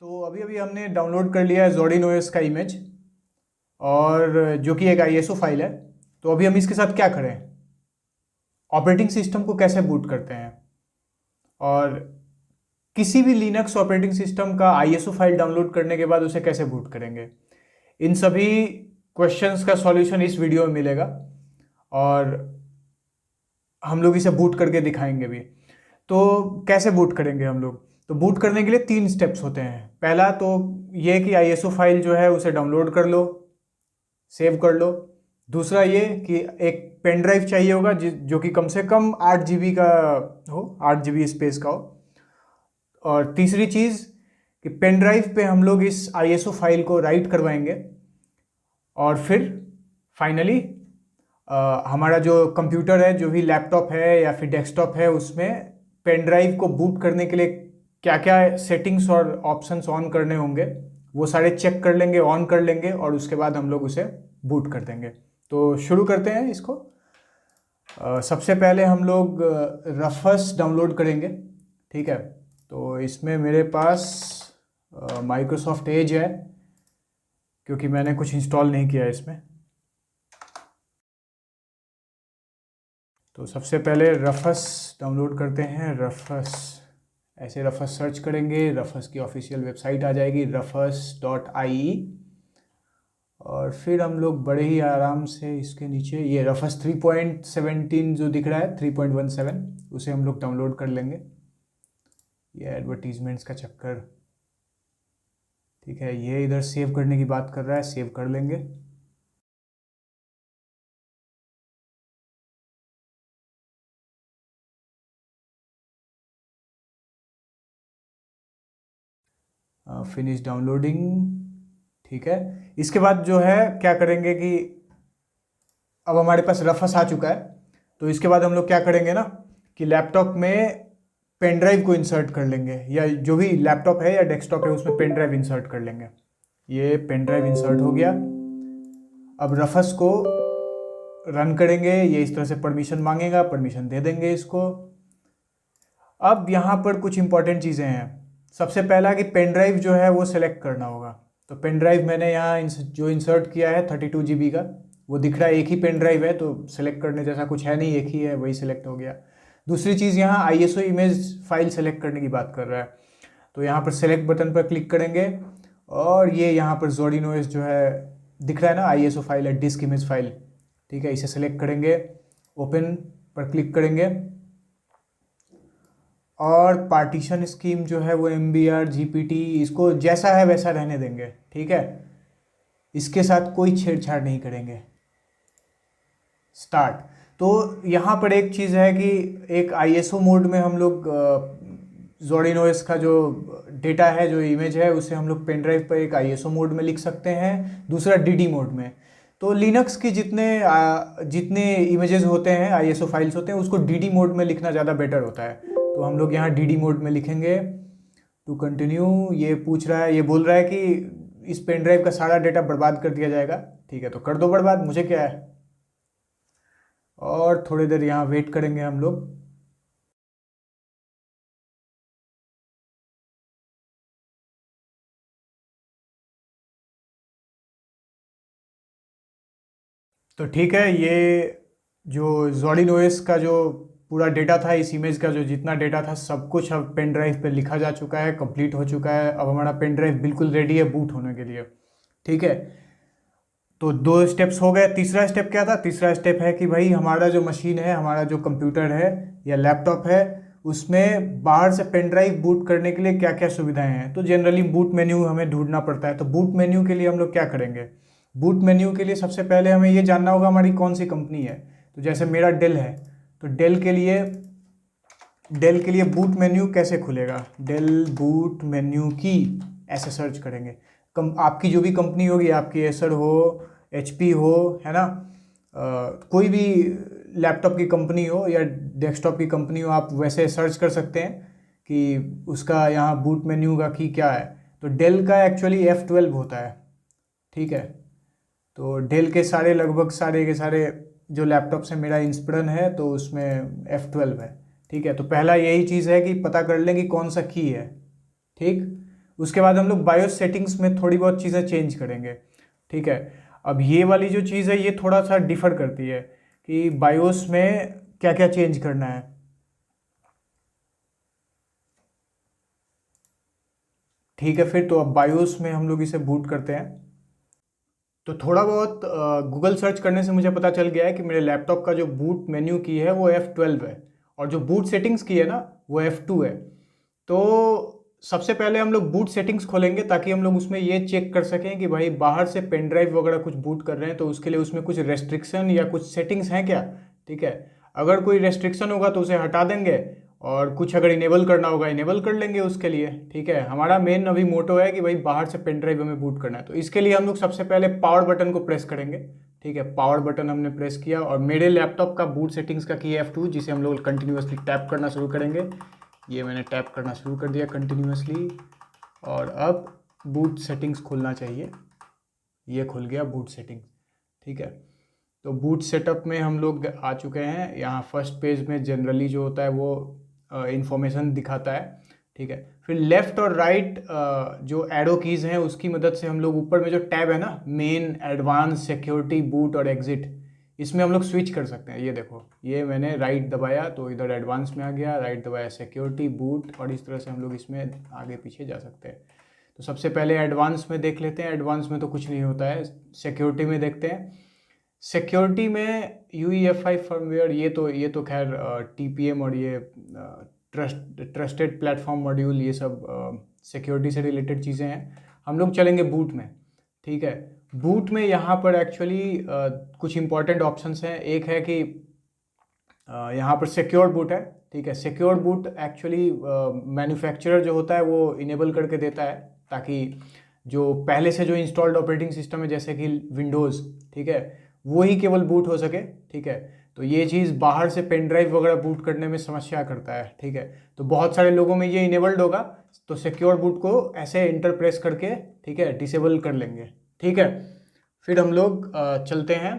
तो अभी अभी हमने डाउनलोड कर लिया है Zorin OS का इमेज, और जो कि एक ISO फाइल है। तो अभी हम इसके साथ क्या करें, ऑपरेटिंग सिस्टम को कैसे बूट करते हैं, और किसी भी लिनक्स ऑपरेटिंग सिस्टम का ISO फाइल डाउनलोड करने के बाद उसे कैसे बूट करेंगे, इन सभी क्वेश्चंस का सॉल्यूशन इस वीडियो में मिलेगा। और हम लोग इसे बूट करके दिखाएंगे भी। तो कैसे बूट करेंगे हम लोग, तो बूट करने के लिए 3 स्टेप्स होते हैं। पहला तो ये कि ISO फाइल जो है उसे डाउनलोड कर लो, सेव कर लो। दूसरा ये कि एक पेन ड्राइव चाहिए होगा जो कि कम से कम 8 GB का हो, 8 GB स्पेस का हो। और तीसरी चीज़ कि पेन ड्राइव पे हम लोग इस ISO फाइल को राइट करवाएंगे, और फिर फाइनली हमारा जो कंप्यूटर है, जो भी लैपटॉप है या फिर डेस्कटॉप है, उसमें पेन ड्राइव को बूट करने के लिए क्या क्या सेटिंग्स और ऑप्शंस ऑन करने होंगे वो सारे चेक कर लेंगे, ऑन कर लेंगे, और उसके बाद हम लोग उसे बूट कर देंगे। तो शुरू करते हैं इसको। सबसे पहले हम लोग रफस डाउनलोड करेंगे। ठीक है, तो इसमें मेरे पास माइक्रोसॉफ्ट एज है, क्योंकि मैंने कुछ इंस्टॉल नहीं किया है इसमें। तो सबसे पहले रफस डाउनलोड करते हैं। रफस, ऐसे रफस सर्च करेंगे, रफस की ऑफिशियल वेबसाइट आ जाएगी rufus.ie। और फिर हम लोग बड़े ही आराम से इसके नीचे ये रफस 3.17 जो दिख रहा है, 3.17, उसे हम लोग डाउनलोड कर लेंगे। ये एडवर्टीजमेंट्स का चक्कर, ठीक है। ये इधर सेव करने की बात कर रहा है, सेव कर लेंगे। फिनिश डाउनलोडिंग, ठीक है। इसके बाद जो है क्या करेंगे कि अब हमारे पास रफस आ चुका है। तो इसके बाद हम लोग क्या करेंगे ना कि लैपटॉप में पेन ड्राइव को इंसर्ट कर लेंगे, या जो भी लैपटॉप है या डेस्कटॉप है उसमें पेन ड्राइव इंसर्ट कर लेंगे। ये पेन ड्राइव इंसर्ट हो गया। अब रफस को रन करेंगे। ये इस तरह से परमिशन मांगेगा, परमिशन दे देंगे इसको। अब यहाँ पर कुछ इंपॉर्टेंट चीज़ें हैं। सबसे पहला कि पेन ड्राइव जो है वो सिलेक्ट करना होगा। तो पेन ड्राइव मैंने यहाँ जो इंसर्ट किया है 32 GB का, वो दिख रहा है, एक ही पेन ड्राइव है, तो सिलेक्ट करने जैसा कुछ है नहीं, एक ही है, वही सिलेक्ट हो गया। दूसरी चीज़, यहाँ ISO इमेज फाइल सेलेक्ट करने की बात कर रहा है। तो यहाँ पर सेलेक्ट बटन पर क्लिक करेंगे, और ये यहाँ पर Zorin OS जो है दिख रहा है ना, ISO फाइल है, डिस्क इमेज फाइल, ठीक है। इसे सेलेक्ट करेंगे, ओपन पर क्लिक करेंगे, और पार्टीशन स्कीम जो है वो MBR GPT, इसको जैसा है वैसा रहने देंगे, ठीक है। इसके साथ कोई छेड़छाड़ नहीं करेंगे। स्टार्ट। तो यहाँ पर एक चीज़ है कि एक ISO मोड में हम लोग Zorin OS का जो डेटा है, जो इमेज है, उसे हम लोग पेन ड्राइव पर एक ISO मोड में लिख सकते हैं, दूसरा DD मोड में। तो लिनक्स की जितने इमेजेस होते हैं, ISO फाइल्स होते हैं, उसको DD मोड में लिखना ज़्यादा बेटर होता है। तो हम लोग यहाँ DD मोड में लिखेंगे। टू कंटिन्यू, ये पूछ रहा है, ये बोल रहा है कि इस पेन ड्राइव का सारा डेटा बर्बाद कर दिया जाएगा। ठीक है, तो कर दो बर्बाद, मुझे क्या है। और थोड़ी देर यहाँ वेट करेंगे हम लोग। तो ठीक है, ये जो Zorin OS का जो पूरा डेटा था, इस इमेज का जो जितना डेटा था, सब कुछ अब पेन ड्राइव पे लिखा जा चुका है, कंप्लीट हो चुका है। अब हमारा पेन ड्राइव बिल्कुल रेडी है बूट होने के लिए, ठीक है। तो 2 स्टेप्स हो गए। तीसरा स्टेप क्या था? तीसरा स्टेप है कि भाई हमारा जो मशीन है, हमारा जो कंप्यूटर है या लैपटॉप है, उसमें बाहर से पेन ड्राइव बूट करने के लिए क्या क्या सुविधाएं हैं। तो जनरली बूट मेन्यू हमें ढूंढना पड़ता है। तो बूट मेन्यू के लिए हम लोग क्या करेंगे? बूट मेन्यू के लिए सबसे पहले हमें ये जानना होगा हमारी कौन सी कंपनी है। तो जैसे मेरा डेल है, तो डेल के लिए बूट मेन्यू कैसे खुलेगा? डेल बूट मेन्यू की, ऐसे सर्च करेंगे। आपकी जो भी कंपनी होगी, आपकी एसर हो, HP हो, है ना, कोई भी लैपटॉप की कंपनी हो या डेस्कटॉप की कंपनी हो, आप वैसे सर्च कर सकते हैं कि उसका यहाँ बूट मेन्यू का की क्या है। तो डेल का एक्चुअली F12 होता है, ठीक है। तो डेल के सारे, लगभग सारे के सारे जो लैपटॉप से मेरा इंस्पिरन है, तो उसमें F12 है, ठीक है। तो पहला यही चीज़ है कि पता कर लें कि कौन सा की है, ठीक। उसके बाद हम लोग बायोस सेटिंग्स में थोड़ी बहुत चीज़ें चेंज करेंगे, ठीक है। अब ये वाली जो चीज़ है ये थोड़ा सा डिफर करती है कि बायोस में क्या क्या चेंज करना है। ठीक है, फिर तो अब बायोस में हम लोग इसे बूट करते हैं। तो थोड़ा बहुत गूगल सर्च करने से मुझे पता चल गया है कि मेरे लैपटॉप का जो बूट मेन्यू की है वो F12 है, और जो बूट सेटिंग्स की है ना वो F2 है। तो सबसे पहले हम लोग बूट सेटिंग्स खोलेंगे ताकि हम लोग उसमें ये चेक कर सकें कि भाई बाहर से पेन ड्राइव वगैरह कुछ बूट कर रहे हैं तो उसके लिए उसमें कुछ रेस्ट्रिक्शन या कुछ सेटिंग्स हैं क्या, ठीक है। अगर कोई रेस्ट्रिक्शन होगा तो उसे हटा देंगे, और कुछ अगर इनेबल करना होगा इनेबल कर लेंगे उसके लिए, ठीक है। हमारा मेन अभी मोटो है कि भाई बाहर से पेन ड्राइव हमें बूट करना है, तो इसके लिए हम लोग सबसे पहले पावर बटन को प्रेस करेंगे, ठीक है। पावर बटन हमने प्रेस किया और मेरे लैपटॉप का बूट सेटिंग्स का की है F2, जिसे हम लोग कंटिन्यूसली टैप करना शुरू करेंगे। ये मैंने टैप करना शुरू कर दिया कंटिन्यूसली, और अब बूट सेटिंग्स खोलना चाहिए। ये खुल गया बूट सेटिंग, ठीक है। तो बूट सेटअप में हम लोग आ चुके हैं। यहाँ फर्स्ट पेज में जनरली जो होता है वो इंफॉर्मेशन दिखाता है, ठीक है। फिर लेफ़्ट और राइट जो एरो कीज़ हैं उसकी मदद से हम लोग ऊपर में जो टैब है ना, मेन, एडवांस, सिक्योरिटी, बूट और एग्जिट, इसमें हम लोग स्विच कर सकते हैं। ये देखो, ये मैंने राइट दबाया तो इधर एडवांस में आ गया, राइट दबाया सिक्योरिटी, बूट, और इस तरह से हम लोग इसमें आगे पीछे जा सकते हैं। तो सबसे पहले एडवांस में देख लेते हैं। एडवांस में तो कुछ नहीं होता है। सिक्योरिटी में देखते हैं। सिक्योरिटी में UEFI फर्मवेयर, ये तो खैर TPM और ये ट्रस्टेड प्लेटफॉर्म मॉड्यूल, ये सब सिक्योरिटी से रिलेटेड चीज़ें हैं। हम लोग चलेंगे बूट में, ठीक है। बूट में यहाँ पर एक्चुअली कुछ इंपॉर्टेंट ऑप्शंस हैं। एक है कि यहाँ पर सिक्योर बूट है, ठीक है। सिक्योर बूट एक्चुअली मैन्युफैक्चरर जो होता है वो इनेबल करके देता है, ताकि जो पहले से जो इंस्टॉल्ड ऑपरेटिंग सिस्टम है जैसे कि विंडोज़, ठीक है, वो ही केवल बूट हो सके, ठीक है। तो ये चीज़ बाहर से पेन ड्राइव वगैरह बूट करने में समस्या करता है, ठीक है। तो बहुत सारे लोगों में ये इनेबल्ड होगा, तो सिक्योर बूट को ऐसे इंटर प्रेस करके, ठीक है, डिसेबल कर लेंगे, ठीक है। फिर हम लोग चलते हैं।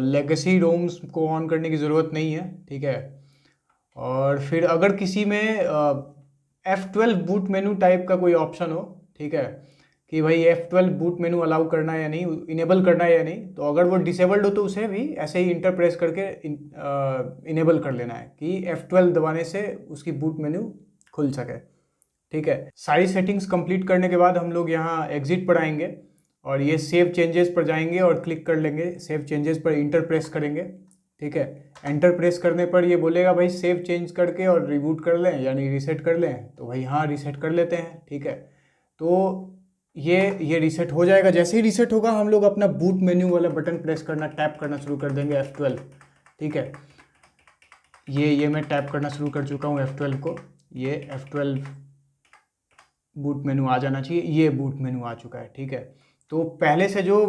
लेगेसी रोम्स को ऑन करने की ज़रूरत नहीं है, ठीक है। और फिर अगर किसी में F12 बूट मेनू टाइप का कोई ऑप्शन हो, ठीक है, कि भाई F12 बूट मेनू अलाउ करना है या नहीं, इनेबल करना है या नहीं, तो अगर वो डिसेबल्ड हो तो उसे भी ऐसे ही इंटर प्रेस करके इनेबल कर लेना है कि F12 दबाने से उसकी बूट मेनू खुल सके, ठीक है। सारी सेटिंग्स कंप्लीट करने के बाद हम लोग यहाँ एग्जिट पर आएंगे और ये सेव चेंजेस पर जाएंगे और क्लिक कर लेंगे। सेव चेंजेस पर इंटर प्रेस करेंगे, ठीक है। एंटर प्रेस करने पर ये बोलेगा भाई सेव चेंज करके और रिबूट कर लें, यानी रीसेट कर लें, तो भाई हाँ रीसेट कर लेते हैं, ठीक है। तो ये रीसेट हो जाएगा। जैसे ही रीसेट होगा हम लोग अपना बूट मेन्यू वाला बटन प्रेस करना, टैप करना शुरू कर देंगे F12, ठीक है। ये मैं टैप करना शुरू कर चुका हूँ F12 को। ये F12 बूट मेनू आ जाना चाहिए। ये बूट मेनू आ चुका है, ठीक है। तो पहले से जो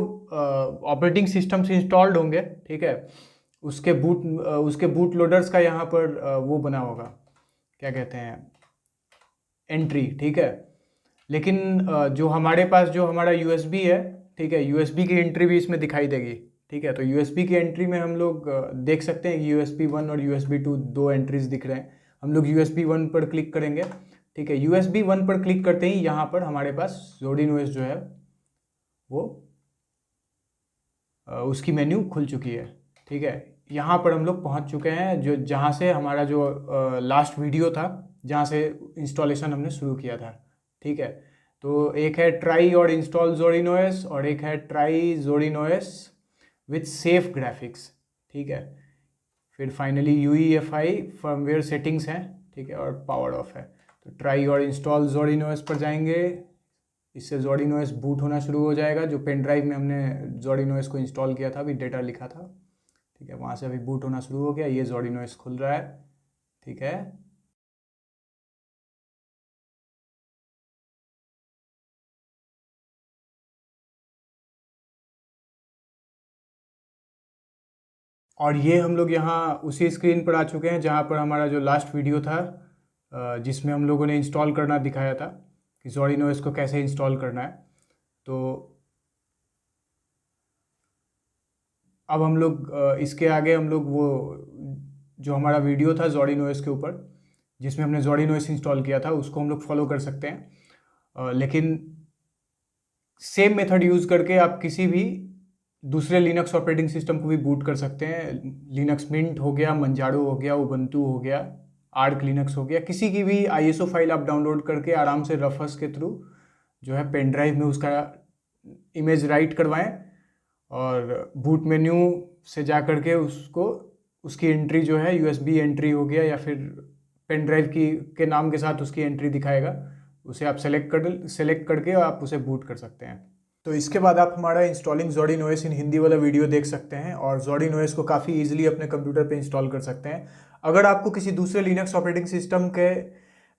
ऑपरेटिंग सिस्टम से इंस्टॉल्ड होंगे, ठीक है, उसके बूट लोडर्स का यहाँ पर वो बना होगा, क्या कहते हैं, एंट्री, ठीक है। लेकिन जो हमारे पास जो हमारा USB है, ठीक है, USB की एंट्री भी इसमें दिखाई देगी, ठीक है। तो USB की एंट्री में हम लोग देख सकते हैं कि USB 1 और USB 2 दो एंट्रीज दिख रहे हैं। हम लोग USB 1 पर क्लिक करेंगे, ठीक है। USB 1 पर क्लिक करते ही यहाँ पर हमारे पास ZordinOS जो है वो उसकी मेन्यू खुल चुकी है, ठीक है। यहाँ पर हम लोग पहुँच चुके हैं जो जहाँ से हमारा जो लास्ट वीडियो था, जहाँ से इंस्टॉलेशन हमने शुरू किया था, ठीक है। तो एक है ट्राई और इंस्टॉल ZordinOS, और एक है try ZordinOS with safe graphics, ठीक है। फिर फाइनली UEFI फर्मवेयर सेटिंग्स हैं, ठीक है, और पावर ऑफ है। तो ट्राई और इंस्टॉल ZordinOS पर जाएंगे। इससे ZordinOS बूट होना शुरू हो जाएगा। जो पेन ड्राइव में हमने ZordinOS को इंस्टॉल किया था, अभी डेटा लिखा था, ठीक है, वहाँ से अभी बूट होना शुरू हो गया। ये ZordinOS खुल रहा है, ठीक है। और ये हम लोग यहाँ उसी स्क्रीन पर आ चुके हैं जहाँ पर हमारा जो लास्ट वीडियो था, जिसमें हम लोगों ने इंस्टॉल करना दिखाया था कि ZordinOS को कैसे इंस्टॉल करना है। तो अब हम लोग इसके आगे हम लोग वो जो हमारा वीडियो था ZordinOS के ऊपर, जिसमें हमने ZordinOS इंस्टॉल किया था, उसको हम लोग फॉलो कर सकते हैं। लेकिन सेम मेथड यूज़ करके आप किसी भी दूसरे लिनक्स ऑपरेटिंग सिस्टम को भी बूट कर सकते हैं। लिनक्स मिंट हो गया, मंजारो हो गया, उबंटू हो गया, आर्क लिनक्स हो गया, किसी की भी आईएसओ फाइल आप डाउनलोड करके आराम से रफस के थ्रू जो है पेन ड्राइव में उसका इमेज राइट करवाएं और बूट मेन्यू से जा करके उसको उसकी एंट्री जो है यूएसबी एंट्री हो गया या फिर पेन ड्राइव की के नाम के साथ उसकी एंट्री दिखाएगा, उसे आप सेलेक्ट करके आप उसे बूट कर सकते हैं। तो इसके बाद आप हमारा इंस्टॉलिंग ज़ोडिन ओएस इन हिंदी वाला वीडियो देख सकते हैं और ज़ोडिन ओएस को काफ़ी इजीली अपने कंप्यूटर पे इंस्टॉल कर सकते हैं। अगर आपको किसी दूसरे लिनक्स ऑपरेटिंग सिस्टम के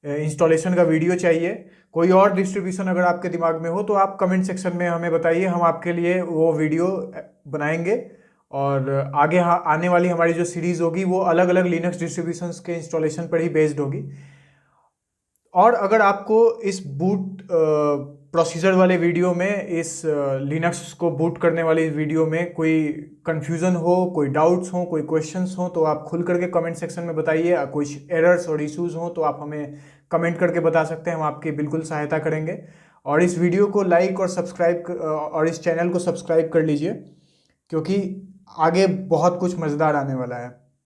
इंस्टॉलेशन का वीडियो चाहिए, कोई और डिस्ट्रीब्यूशन अगर आपके दिमाग में हो, तो आप कमेंट सेक्शन में हमें बताइए, हम आपके लिए वो वीडियो बनाएंगे। और आगे आने वाली हमारी जो सीरीज़ होगी वो अलग अलग लिनक्स डिस्ट्रीब्यूशंस के इंस्टॉलेशन पर ही बेस्ड होगी। और अगर आपको इस बूट प्रोसीजर वाले वीडियो में, इस लिनक्स को बूट करने वाले वीडियो में कोई कन्फ्यूज़न हो, कोई डाउट्स हो, कोई क्वेश्चंस हो, तो आप खुल करके कमेंट सेक्शन में बताइए। कोई एरर्स और इश्यूज़ हो तो आप हमें कमेंट करके बता सकते हैं, हम आपकी बिल्कुल सहायता करेंगे। और इस वीडियो को लाइक और सब्सक्राइब और इस चैनल को सब्सक्राइब कर लीजिए, क्योंकि आगे बहुत कुछ मज़ेदार आने वाला है।